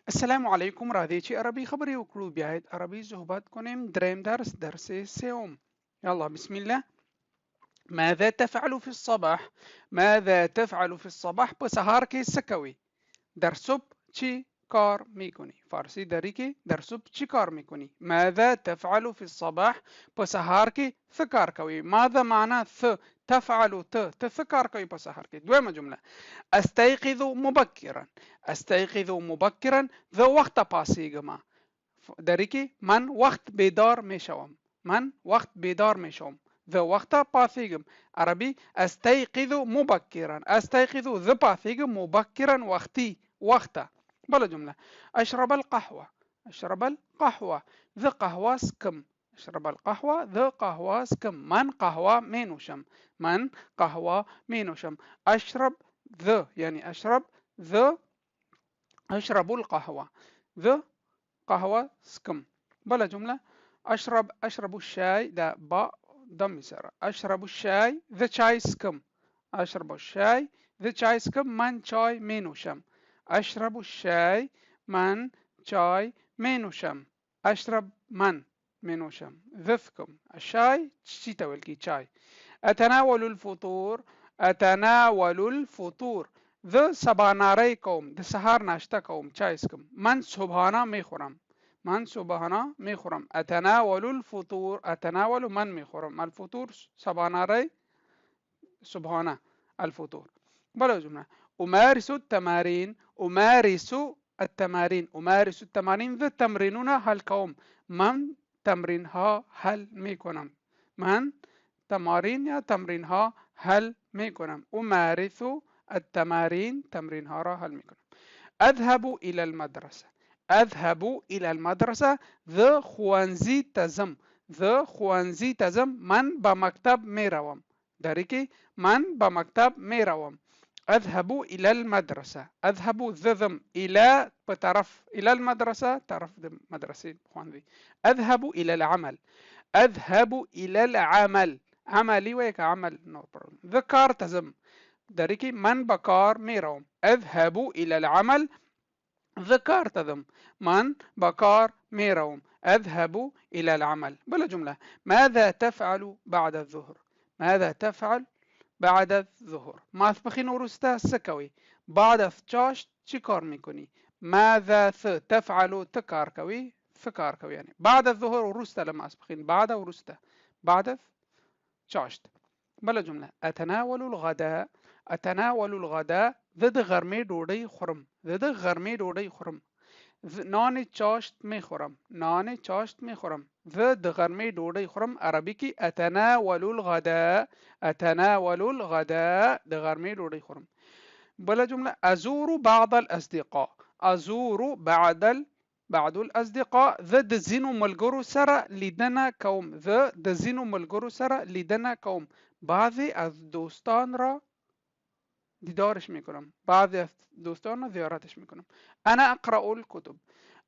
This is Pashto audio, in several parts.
السلام علیکم راځئ چې عربي خبرې وکړو بیا عربي صحبت کنیم دریم درس سوم يلا بسم الله. ماذا تفعل في الصباح؟ ماذا تفعل في الصباح؟ په سهار کې څه کوي؟ در صبح چی کار میکنی؟ فارسی داری که در صبح چی کار میکنی؟ ماذا تفعل في الصباح؟ په سهار کې څه کار کوي؟ ماذا معنا څه، تفعل ته څه کار کوي په سهار کې؟ دویمه جمله استيقظ مبكرا. استيقظ مبكرا ذا وقت پاسیږم. دری کې من وقت بیدار میشوم. من وقت بیدار میشوم. ذا وقت پاسیږم. عربي استيقظ مبكرا. استيقظ ذا پاسیږم مبكرا وقتي وقتا. بل جمله اشرب القهوه. اشرب القهوه ذا قهوه سکم. اشرب القهوه ذا قهوه سکم. من قهوه مینوشم. من قهوه مینوشم. اشرب ذا يعني اشرب ذا اشرب القهوه ذا قهوه سكم. بلا جمله اشرب الشاي ده با ضم سره. اشرب الشاي ذا شاي سكم. اشرب الشاي ذا شاي سكم. من شاي مینوشم. اشرب الشاي من شاي مینوشم. اشرب من مینوشم. ذفكم الشاي چی تول کی چای. اتناول الفطور. اتناول الفطور ذا سباناری کوم. د سهار ناشته کوم چای اسکم. من صبحانه میخورم. من صبحانه میخورم. اتناول الفطور. اتناول من میخورم. الفطور سباناری صبحانه الفطور. بلا جمله امارس التمارين. امارس التمارين. امارس التمارين ذا تمرینونه حل کوم. من تمرین ها حل میکنم. من تمارین یا تمرین ها حل میکنم. امارس التمارين تمرين ها را حل میکنم. اذهب الى المدرسه. اذهب الى المدرسه ذا خوانزی تزم. ذا خوانزی تزم. من با مکتب میروم. داری که من با مکتب میروم. اذهب الى المدرسه. اذهب ذم الى بطرف الى المدرسه طرف مدرسه خوانزی. اذهب الى العمل. اذهب الى العمل. عملي ويك عمل نو بروبلم. ذا کار تزم. داری که من به کار میروم. اذهب الى العمل ذا کار تزم. من به کار میروم. اذهب الى العمل. بلا جمله ماذا تفعل بعد الظهر؟ ماذا تفعل بعد الظهر؟ ماسپخین وروسته څه کوي؟ بعد از چاشت چی کار میکنی؟ ماذا تفعل ته کار کوي څه کار کوي یعنی بعد الظهر وروسته له ماسپخین بعد وروسته بعد چاشت. بلا جمله اتناول الغداء. اتناول الغداء ضد غرمه ډوډۍ خورم. ضد غرمه ډوډۍ خورم. نان چاشت میخورم. نان چاشت میخورم. ضد غرمه ډوډۍ خورم. عربی کی اتناول الغداء. اتناول الغداء د غرمه ډوډۍ خورم. بلا جمله ازور بعض الاصدقاء. ازور بعض الاصدقاء ذا د زینو ملګرو سره لیدنه کوم. ذا د زینو ملګرو سره لیدنه کوم. بعضی از دوستان را دیدارش میکنم. بعضی از دوستان را زیارتش میکنم. انا اقرأ الكتب.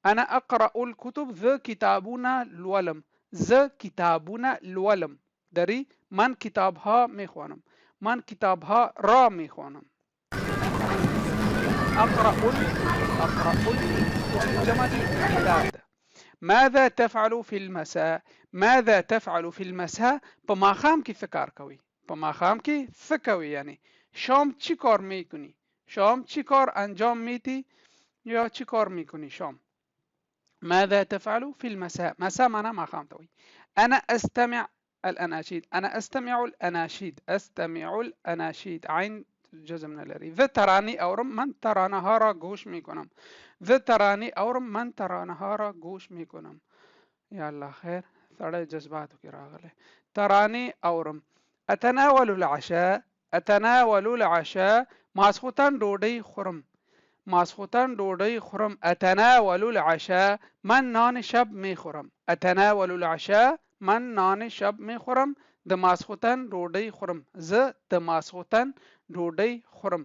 انا اقرأ الكتب ذا کتابونه لولم. ذا کتابونه لولم. داری من کتاب ها میخوانم. من کتاب ها را میخوانم. اقرأ جمع کتاب. ماذا تفعل في المساء؟ ماذا تفعل في المساء؟ په ماښام کې څه کار کوي؟ په ماښام کې څه کوي یعنی شام چی کار میکنی؟ شام چی کار انجام میدی یا چی کار میکنی شام؟ ماذا تفعل في المساء؟ مساء معنی ماښام ته وي. انا استمع الاناشيد. انا استمع الاناشيد. استمع الاناشيد عین جزم نلري. ذا تراني اورم. من ترانه ها را گوش میکنم. ذا تراني اورم. من ترانه ها را گوش میکنم. یا الله خیر سړی جذباتو کې راغلی. تراني اورم. اتناول العشاء. اتناول العشاء ماسخوتن ډوډۍ خورم. ماسخوتن ډوډۍ خورم. اتناول العشاء من نان شب میخورم. اتناول العشاء من نان شب میخورم. د ماسخوتن ډوډۍ خورم. زه د ماسخوتن ډوډۍ خورم.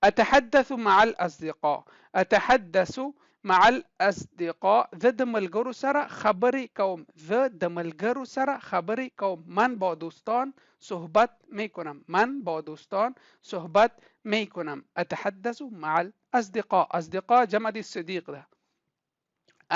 اتحدث مع الاصدقاء. اتحدث مع الاصدقاء ذا د ملګرو سره خبرې کوم. ذا د ملګرو سره خبرې کوم. من با دوستان صحبت میکنم. من با دوستان صحبت میکنم. اتحدث مع الاصدقاء. اصدقاء جمع دی صدیق ده.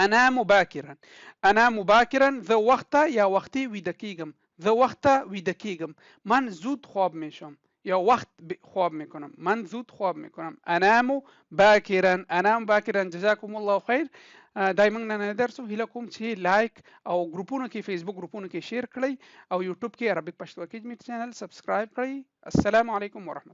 انام باکرا. انام باکرا ذو وقتا یا وقتی ویده کیگم. ذو وقتا ویده کیگم. من زود خواب میشم یا وقت خواب میکنم. من زود خواب میکنم. انام باکرا. انام باکرا. جزاكم الله خیر. دای موږ نن درس هیله کوم چې لایک او ګروپونو کې فیسبوک ګروپونو کې شیر کړئ او یوټیوب کې عربیک پښتو اکیډمي چینل سبسکرایب کړئ. السلام علیکم ورحمت